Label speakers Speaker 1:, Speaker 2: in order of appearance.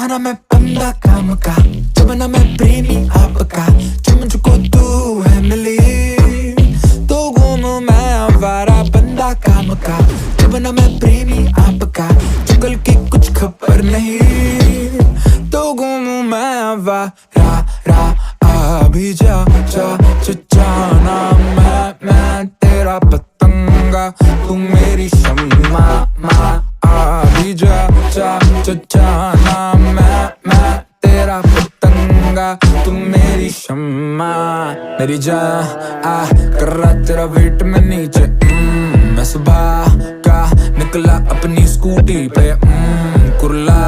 Speaker 1: ना मैं बंदा काम का, जब ना मैं प्रेमी आपका, जो मुझको तू है मिली तो गुम मैं आवारा बंदा काम का, जब ना मैं प्रेमी आपका, जो कल की कुछ खबर नहीं तो गुम मैं आवारा अभी जा जाना मैं तेरा पतंगा, तू मेरी शम्मा अभी जा जाना मैं तेरा पतंगा, तू मेरी शम्मा मेरी जान कर रहा तेरा वेट में नीचे। मैं सुबह का निकला अपनी स्कूटी पे कुर्ला